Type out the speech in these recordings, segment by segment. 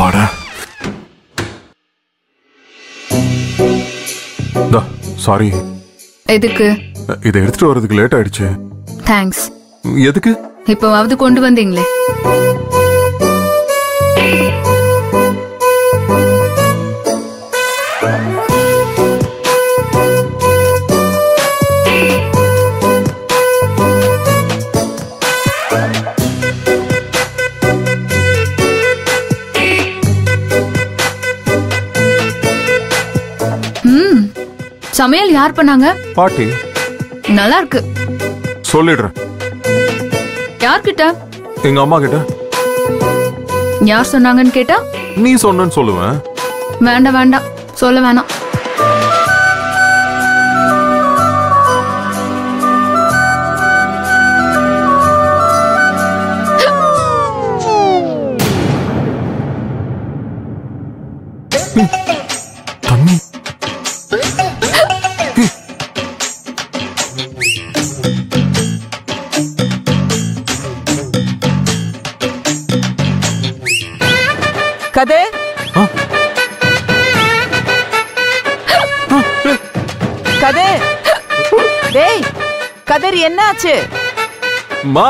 அப்பாடா. சாரி. எதுக்கு? இதை எடுத்துட்டு வரதுக்கு லேட் ஆயிடுச்சு. தேங்க்ஸ். எதுக்கு? இப்பவாவது கொண்டு வந்தீங்களே. சமையல் யார் பண்ணாங்க? பாட்டி. நல்லா இருக்கு. சொல்லிடுறேன். யார்கிட்ட? எங்க அம்மா கிட்ட. யார் சொன்னாங்கன்னு கேட்டா நீ சொன்னன்னு சொல்லுவேன். வேண்டாம் வேண்டாம், சொல்ல வேணாம். தண்ணி. கதிர், கதிர், டேய் கதிர், என்னாச்சு? மா,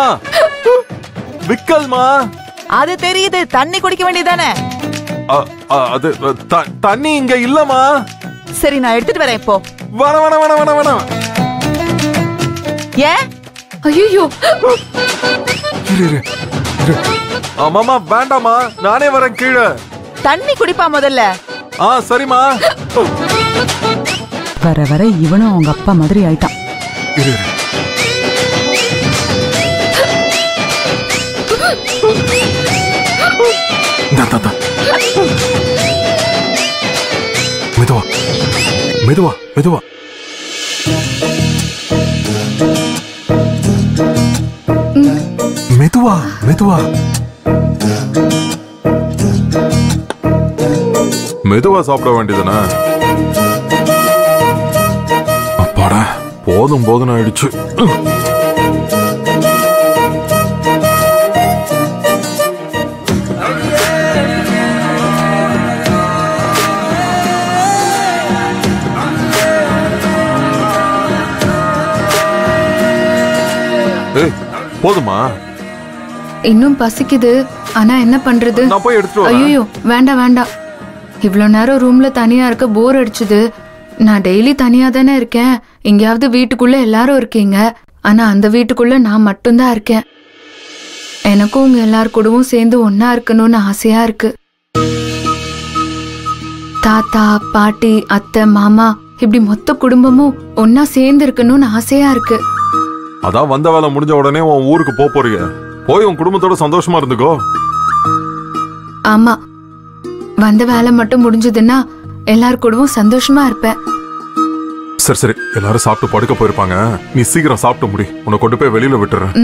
விக்கல்மா. அது தெரியுது, தண்ணி குடிக்க வேண்டியதானே? அது தண்ணி இங்க இல்லமா. சரி, நான் எடுத்துட்டு வரேன். இப்போ வர வர வர வர வர. ஏன்? ஐயோ, மாமா வேண்டாமா, நானே வரேன் கீழே. தண்ணி குடிப்பா முதல்ல. சரிமா. வர வர இவனும் அவங்க அப்பா மாதிரி ஆயிட்டான். மெதுவா மெதுவா மெதுவா. மெதுவா மெதுவா மெதுவா சாப்பிட வேண்டியதுனா. அப்பாடா, போதும் போதும் ஆயிடுச்சு. போதுமா? இன்னும் பசிக்குது. ஆனா என்ன பண்றது? நான் போய் எடுத்துட்டு வரேன். ஐயோ வேண்டாம் வேண்டாம். இவ்வளவு நேரம் ரூம்ல தனியா இருக்க போர் அடிச்சுது. நான் டெய்லி தனியா தானே இருக்கேன். எங்கேயாவது வீட்டுக்குள்ள எல்லாரும் இருக்கீங்க, ஆனா அந்த வீட்டுக்குள்ள நான் மட்டும்தான் இருக்கேன். எனக்கும் உங்க எல்லார் கூடவும் சேர்ந்து ஒன்னா இருக்கணும்னு ஆசையா இருக்கு. தாத்தா, பாட்டி, அத்தை, மாமா, இப்படி மொத்த குடும்பமும் ஒன்னா சேர்ந்து இருக்கணும்னு ஆசையா இருக்கு. அதான் வந்த வேலை முடிஞ்ச உடனே உன் ஊருக்கு போறீங்க. போய் உன் குடும்பத்தோட சந்தோஷமா இருந்துக்கோ. ஆமா, வந்த வேலை மட்டும் முடிஞ்சதுன்னா எல்லாரும் கூடவும் சந்தோஷமா இருப்பேன். சரி சரி, எல்லாரும் சாப்பிட்டு படுக்க போயிருப்பாங்க. நீ சீக்கிரம் சாப்பிட்டு முடி. உன்னை கொண்டு போய் வெளியில விட்டுறேன்.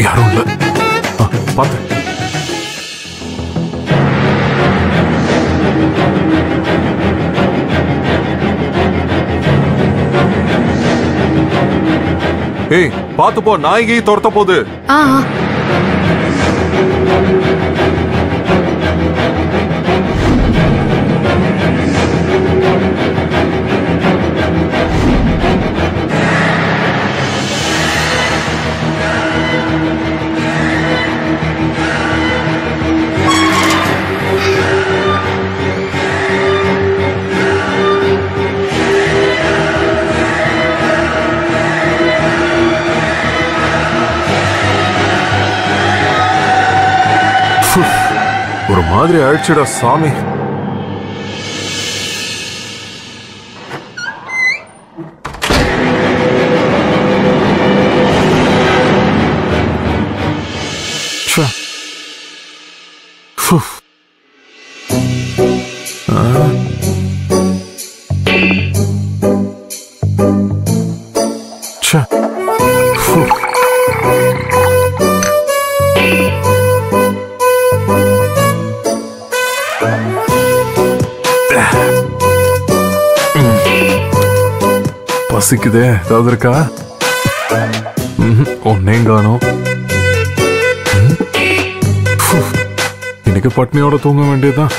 யாரும் இல்ல. பார்த்து ஏய் பாத்து போ, நாய்கி துரத்த போகுது. ஆ ஒரு மாதிரி ஆயிடுச்சுடா சாமி. பசிக்குதே, ஏதாவது இருக்கா? ஒன்னேம் காணோம். இன்னைக்கு பட்னியோட தூங்க வேண்டியதுதான்.